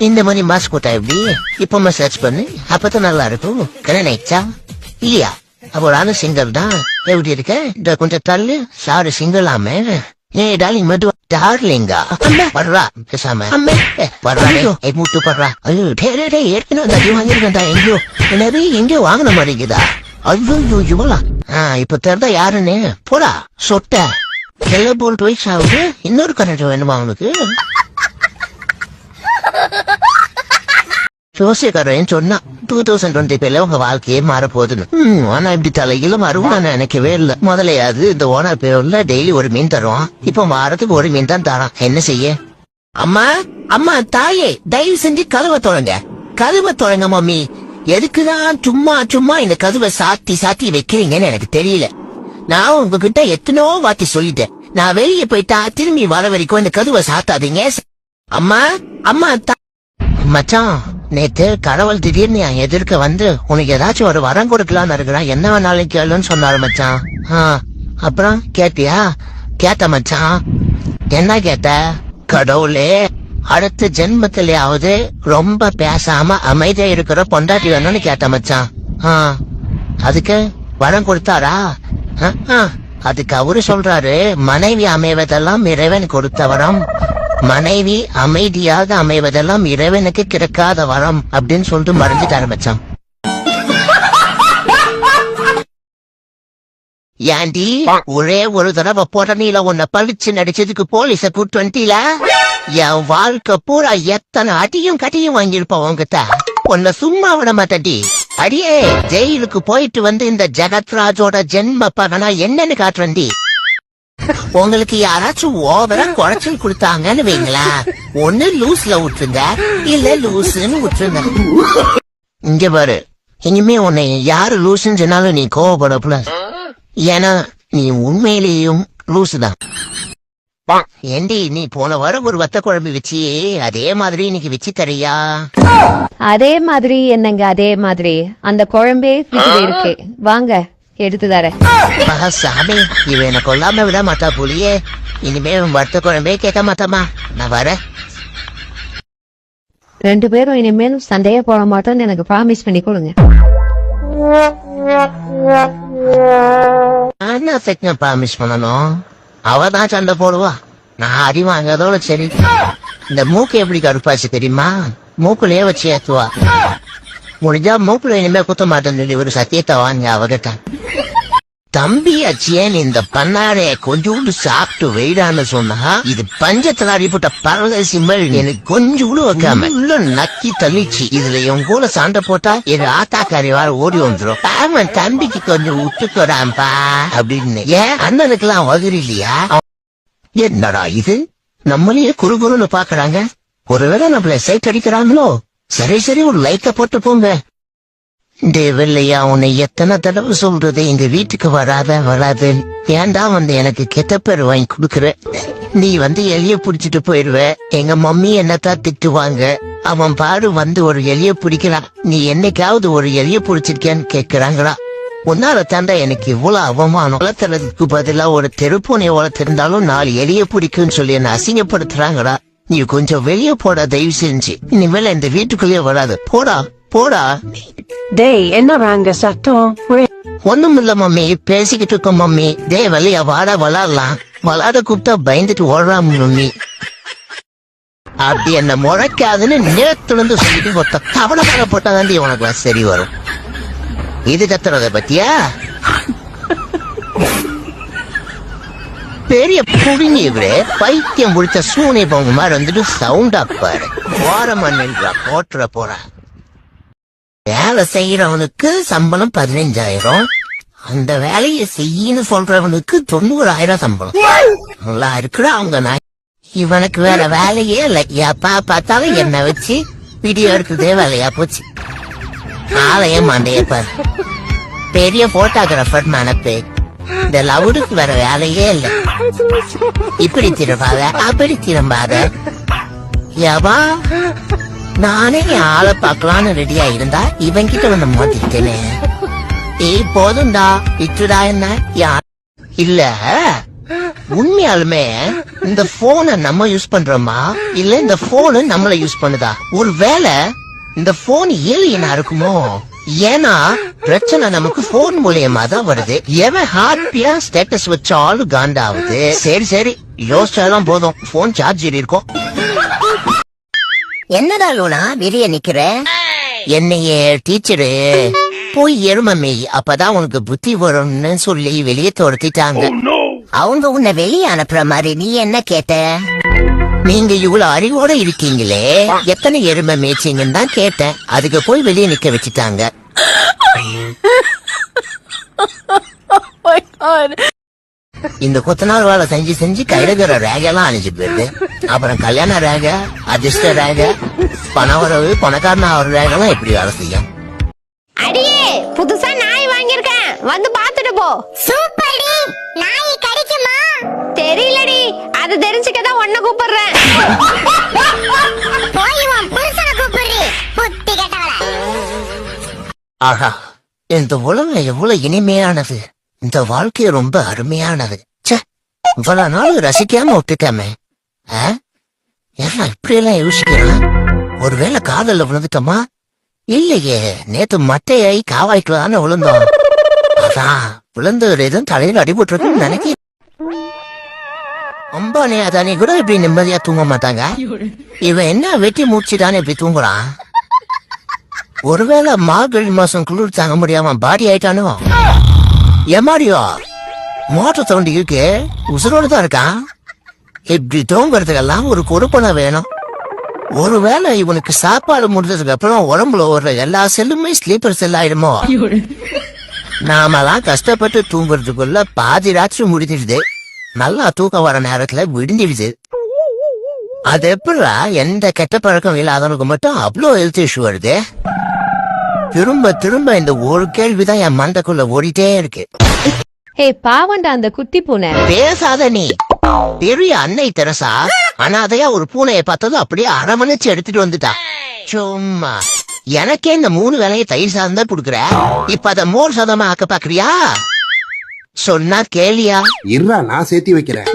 இந்த மாதிரி மாஸ்க் போட்டா எப்படி? இப்ப சர்ச் பண்ணு, அப்பதான் நல்லா இருக்கும். கல்யாணம் ஆயிடுச்சா இல்லையா? அப்போ நானும் சிங்கிள் தான். எப்படி இருக்க? இந்த கொஞ்சம் தள்ளு. சாரு சிங்கிள் ஆமே. ஏ டார்லிங் மெதுவா. டார்லிங்கா படுறா பேசாம படுறா மூட்டு படுறா. ஐயோ ஏற்கனவே அந்த அடி வாங்கிருக்கா எங்கேயோ. என்னது எங்கேயோ வாங்கின மாதிரிக்குதா? ஐயோ இவளா? இப்ப தெரிந்தா யாருன்னு போடா சொட்ட. கெல்ல போல்ட் வயசு ஆகுது. இன்னொரு கரண்ட் வேணுமா அவனுக்கு? ஜோசியக்காரன் சொன்னா 2025 உங்க வாழ்க்கையே மாறப்போகுதுன்னு. ஆனா இப்படி தலையில மாறும் நான் நினைக்கவே இல்லை. முதலையாது இந்த ஓனர் பேர்ல டெய்லி ஒரு மீன் தரும். இப்ப வாரத்துக்கு ஒரு மீன் தான் தரான். என்ன செய்ய? அம்மா அம்மா தாயே தயவு செஞ்சு கதவை தொடங்க. கதவை தொடங்க மம்மி. எதுக்குதான் சும்மா சும்மா இந்த கதவை சாத்தி வைக்கிறீங்கன்னு எனக்கு தெரியல. நான் உங்ககிட்ட எத்தனோ வாட்டி சொல்லிட்டேன். நான் வெளியே போயிட்டா திரும்பி வர வரைக்கும் இந்த கதவை சாத்தாதீங்க. அம்மா அம்மா மச்சான், நேத்து கடவுள் திடீர்னு என் எதிர்க்க வந்து உனக்கு ஏதாச்சும் ஒரு வரம் கொடுக்கலான்னு இருக்கிறான், என்ன வேணாலும் கேளுன்னு சொன்னாரு மச்சான். அப்புறம் கேட்டியா? கேட்ட மச்சான். என்ன கேட்ட? கடவுளே அடுத்த ஜென்மத்திலேயாவது ரொம்ப பேசாம அமைதியா இருக்கிற பொண்டாட்டி வேணும்னு கேட்ட மச்சான். அதுக்கு வரம் கொடுத்தாரா? அதுக்கு அவரு சொல்றாரு, மனைவி அமைவதெல்லாம் இறைவன் கொடுத்த வரம், மனைவி அமைதியாக அமைவதெல்லாம் இறைவனுக்கு கிடைக்காத வரம் அப்படின்னு சொல்லிட்டு மறைஞ்சிட்டாரு மச்சான். ஏண்டி ஒரே ஒரு தடவை போட்டனில உன்னை பழிச்சு நடிச்சதுக்கு போலீஸ கூட்டு வந்துட்டீல? என் வாழ்க்கை பூரா எத்தனை அடியும் கட்டியும் வாங்கியிருப்போம் உங்ககிட்ட. உன்னை சும்மா விட மாட்டேன்டி. அடியே ஜெயிலுக்கு போயிட்டு வந்து இந்த ஜெகத்ராஜோட ஜென்ம பகனா என்னன்னு காட்டுறேன்டி. உங்களுக்கு யாராச்சும் ஓவரா குறைச்சல் கொடுத்தாங்கன்னு வைங்களா, ஒண்ணு லூஸ்ல விட்டுருங்க, இல்ல லூசுன்னு விட்டுருங்க. இங்க பாரு, இனிமே உன்னை யாரு லூசுன்னு சொன்னாலும் நீ கோவப்படப்பட. ஏன்னா நீ உண்மையிலேயும் லூசுதான். ஏண்டி நீ போன வாரம் ஒரு வத்த குழம்பு வச்சியே, அதே மாதிரி இன்னைக்கு வச்சு தரியா? அதே மாதிரி என்னங்க? அதே மாதிரி அந்த குழம்பே இருக்கு, வாங்க எடுத்து தர. சாமி இவ என்ன கொல்லாம விட மாட்டா புலியே. இனிமே வத்த குழம்பே கேட்க மாட்டாமா. நான் வரேன். 2 பேரும் இனிமேலும் சண்டைய போட மாட்டோம்னு எனக்கு ப்ராமிஸ் பண்ணி கொடுங்க. என்ன ப்ராமிஸ் பண்ணணும்? அவதான் சண்டை போடுவா, நான் அடி வாங்காதோட சரி. இந்த மூக்கு எப்படி கருப்பாச்சு தெரியுமா? மூக்குலயே வச்சு ஏத்துவா. முடிஞ்சா மூக்குல இனிமே குத்த மாட்டேன் ஒரு சத்தியத்தை வாங்க அவகிட்ட. தம்பி அச்சியன் இந்த பண்ணாடைய கொஞ்சோண்டு சாப்பிட்டு வெயிடான்னு சொன்னா, இது பஞ்சத்துல அடிப்பட்ட பரதேசி மாதிரி எனக்கு கொஞ்சம் கூட வைக்காம உள்ள நக்கி தள்ளிச்சு. இதுல என் கூட சண்டை போட்டா என் ஆத்தாக்காரி வார ஓடி வந்துடும். அவன் தம்பிக்கு கொஞ்சம் விட்டுக்கோடாம்பா அப்படின்னு. ஏன் அண்ணனுக்கு எல்லாம் வகிரி இல்லையா? என்னடா இது, நம்மளையே குறுகுறுன்னு பாக்குறாங்க. ஒருவேளை நம்மள சைட் அடிக்கிறாங்களோ? சரி ஒரு லைக்க போட்டு போங்க. தேவையா உன்னை எத்தனை தடவை சொல்றது எங்க வீட்டுக்கு வராது. ஏன்டா வந்து எனக்கு கெட்ட பேர் வாங்கி கொடுக்குற? நீ வந்து எலிய புடிச்சிட்டு போயிருவ. எங்க மம்மி என்னத்தான் திட்டுவாங்க. அவன் பாரு வந்து ஒரு எலிய பிடிக்கிறான், நீ என்னைக்காவது ஒரு எலிய புடிச்சிருக்கேன்னு கேக்குறாங்களா? உன்னால தாண்டா எனக்கு இவ்வளவு அவமானம். வளர்த்துறதுக்கு பதிலா ஒரு தெருப்பூனை வளர்த்திருந்தாலும் 4 எலிய பிடிக்குன்னு சொல்லி என்ன அசிங்கப்படுத்துறாங்கடா. நீ கொஞ்சம் வெளியே போடா தயவு செஞ்சு. இனிமேல இந்த வீட்டுக்குள்ளேயே வராது. போடா. டேய் என்னறாங்க சத்தம்? ஒண்ணும் இல்ல மம்மி, பேசிக்கிட்டு இருக்கோம் மம்மி. டேய் வழியா வாடா விளாடலாம். விளாட கூப்பிட்டா பயந்துட்டு ஓடுறான் மம்மி. அப்படி என்ன முளைக்காதுன்னு நேத்துல இருந்து சொல்லிட்டு மொத்த கவலை போட்டாதாண்டி உனக்கு சரி வரும். இது கத்துறத பத்தியா? பெரிய புடிங்க இவரே, பைத்தியம் முடிச்ச சூனை பொங்க மாதிரி வந்துட்டு சவுண்டா பாரு. ஓரமன்றா போட்டுற போற. வேலை செய்யறவனுக்கு சம்பளம் 15,000, அந்த வேலையை செய்யன்னு சொல்றவனுக்கு 90,000 சம்பளம். நல்லா இருக்கிற அவங்க நாய். இவனுக்கு வேற வேலையே இல்லை. எப்பா பார்த்தாலும் என்ன வச்சு வீடியோ எடுக்கிறதே வேலையா போச்சு. ஆலயம் மண்டையப்பாரு பெரிய போட்டோகிராஃபர் மனப்பே. இந்த லவுடுக்கு வேற வேலையே இல்லை. இப்படி திரும்பாத அப்படி திரும்பாத. ஏவா நானே என் ஆளை பார்க்கலான்னு ரெடியா இருந்தா இவன்கிட்ட வந்து மாத்திட்டேனே. போதும்டா இட்டுடா. என்ன இல்ல உண்மையாலுமே இந்த போனை நம்ம யூஸ் பண்றோமா இல்ல இந்த போனு நம்மள யூஸ் பண்ணுதா? ஒருவேளை இந்த போன் ஏலியனா இருக்குமோ? ஏன்னா பிரச்சனை நமக்கு போன் மூலியமா தான் வருது. எவன் ஹாப்பியா ஸ்டேட்டஸ் வச்சாலும் காண்டாவுது. சரி சரி யோசிச்சாலும் போதும், போன் சார்ஜ் இருக்கும். என்னடா லூனா வெளிய நிக்கிற? என்னையே டீச்சரு போய் எருமமே அப்பதான் உனக்கு புத்தி வரும்னு சொல்லி வெளியே துரத்திட்டாங்க. அவங்க உன்னை வெளியே அனுப்புற மாதிரி நீ என்ன கேட்ட? நீங்க இவ்வளவு அறிவோட இருக்கீங்களே, எத்தனை எருமை மேய்ச்சிங்கன்னு தான் கேட்டேன். அதுக்கு போய் வெளியே நிக்க வச்சுட்டாங்க. இந்த கொத்தனார் வேலை செஞ்சு செஞ்சு கைடுகிற ரேகெல்லாம் அணிஞ்சு போயிடுது. அப்புறம் கல்யாண ரேக, அதிர்ஷ்ட ரேக, பணவரவு பணக்காரன ஒரு ரேகெல்லாம் எப்படி வேலை செய்யும்? அடியே புதுசா நாய் வாங்கியிருக்கேன், வந்து பாத்துட்டு போ. சூப்பர்டி. நாய் கிடைக்குமா? தெரியலடி, அது தெரிஞ்சுக்கதான் உன்னை கூப்பிடுறேன். போய் உன் புருஷனை கூப்பிடு, புத்தி கெட்டவள. ஆஹா, இந்த உலகம் எவ்வளவு இனிமையானது, இந்த வாழ்க்கை ரொம்ப அருமையானது. ச்சே, இவ்வளவு நாள் ரசிக்காம விட்டுட்டாமே. ஏன்னா இப்படி எல்லாம் யோசிக்கிறேன். ஒருவேளை காதல்ல விழுந்துட்டோமா? இல்லையே, நேத்து மட்டையாய் காவாய்க்குலான்னு விழுந்தோம். அதான் விழுந்தது எதுவும் தலையில அடிபட்டுருக்குன்னு நினைக்கிறேன். அம்பானே அதானே கூட இப்படி நிம்மதியா தூங்க மாட்டாங்க. இவன் என்ன வெட்டி மூச்சுதானே இப்படி தூங்குறான்? ஒருவேளை மார்கழி மாசம் குளிர் தாங்க முடியாம பாடி ஆயிட்டானோ? ஏமாடியோ மோட்டர் சவுண்ட் இருக்கு, உசுரோடு தான் இருக்கான். இப்படி தூங்குறதுக்கெல்லாம் ஒரு கொடுப்பனை வேணும். ஒருவேளை இவனுக்கு சாப்பாடு முடிஞ்சதுக்கு அப்புறம் உடம்புல ஒரு எல்லா செல்லுமே ஸ்லீப்பர் செல் ஆயிடுமோ? நாமெல்லாம் கஷ்டப்பட்டு தூங்குறதுக்குள்ள பாதி ராத்திரி முடிஞ்சிடுது. நல்லா தூக்கம் வர நேரத்துல விடிஞ்சிடுது. அது எப்படா எந்த கெட்ட பழக்கம் இல்லாதவனுக்கு மட்டும் அவ்வளோ ஹெல்த் இஷ்யூ வருது? திரும்ப திரும்ப இந்த ஒரு கேள்விதான் என் மண்டைக்குள்ள ஓடிட்டே இருக்கு. ஹே பாவண்டா அந்த குட்டி பூனை. பேசாத நீ. பெரிய அன்னை தெரசா அனாதையா ஒரு பூனையை பார்த்ததும் அப்படியே அரவணைச்சு எடுத்துட்டு வந்துட்டா. சும்மா எனக்கே இந்த 3 வேலையை தயிர் சாதம் தான் குடுக்குற, இப்ப அத மோர் சாதமா ஆக்க பாக்குறியா? சொன்னா கேளியா? இருடா நான் சேர்த்தி வைக்கிறேன்.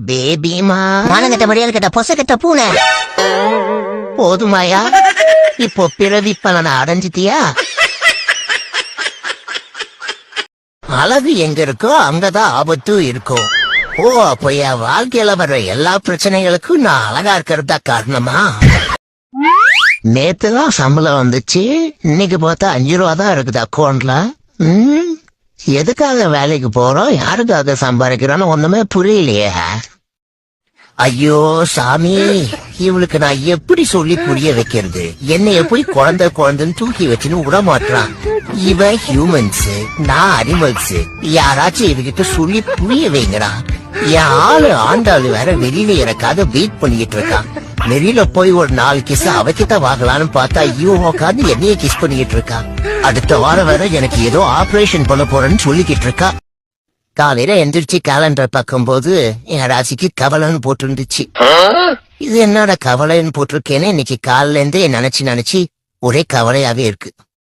பேபிமா மானங்கட்ட மரியாதை கட்ட பொச கட்ட பூனை போதுமாயா? இப்போ பிறவி பலனை அடைஞ்சிட்டியா? அழகு எங்க இருக்கோ அங்கதான் ஆபத்து இருக்கும். ஓ, அப்ப என் வாழ்க்கையில வர்ற எல்லா பிரச்சனைகளுக்கும் நான் அழகா இருக்கிறதா காரணமா? நேத்துதான் சம்பளம் வந்துச்சு, இன்னைக்கு பார்த்தா 5 ரூபா தான் இருக்குது அக்கௌண்ட்ல. எதுக்காக வேலைக்கு போறோம், யாருக்காக சம்பாதிக்கிறோன்னு ஒண்ணுமே புரியலையே. ஐயோ சாமி, இவளுக்கு நான் எப்படி சொல்லி புரிய வைக்கிறது? என்னை எப்படி குழந்தைன்னு தூக்கி வச்சுன்னு விட மாட்டான். இவன் ஹியூமன்ஸ், நான் அனிமல்ஸ். யாராச்சும் இவகிட்ட சொல்லி புரிய வைங்கடா. என் ஆளு ஆண்டாளு வேற வெளியில இறக்காத வெயிட் பண்ணிட்டு இருக்கான். வெளியில போய் ஒரு 4 கிஸ் அவகிட்ட வாங்கலான்னு பார்த்தா இவன் உட்காந்து என்னைய கிஸ் பண்ணிட்டு இருக்கான். அடுத்த வாரம் வேற எனக்கு ஏதோ ஆபரேஷன் பண்ண போறேன்னு சொல்லிக்கிட்டு இருக்கா. காலையில எந்திரிச்சு கேலண்டர் பார்க்கும் போது என் ராசிக்கு கவலைன்னு போட்டு இருந்துச்சு. இது என்னோட கவலைன்னு போட்டிருக்கேன்னு இன்னைக்கு காலையில இருந்தே நினைச்சு ஒரே கவலையாவே இருக்கு.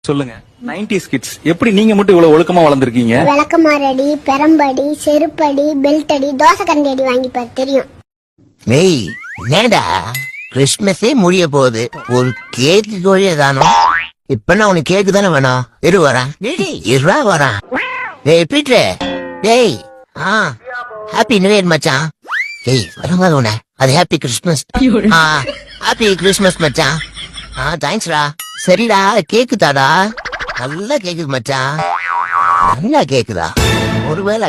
சொல்லுங்க 90s கிட்ஸ் எப்படி நீங்க மட்டும் இவ்வளவு ஒழுக்கமா வளர்ந்துருக்கீங்க? விளக்கமாரடி, பெரம்படி, செருப்படி, பெல்ட் அடி, தோசை கரண்டி அடி வாங்கிப்பாரு தெரியும். மெய் என்னடா கிறிஸ்துமஸே முடிய போகுது, ஒரு கேக்கு கோழியே தானோ? இப்ப நான் உனக்கு கேக்கு தானே வேணும். இரு வரான், இருவா வரான். டேய் பீட்ரு, டேய் ஹாப்பி நியூ இயர் மச்சான். டேய் வரமா உன அது ஹாப்பி கிறிஸ்துமஸ். ஹாப்பி கிறிஸ்துமஸ் மச்சான். தேங்க்ஸ்டா. சரிடா கேக்கு தாடா, நல்லா கேக்குது மச்சான், நல்லா கேக்குதா? ஒருவேளை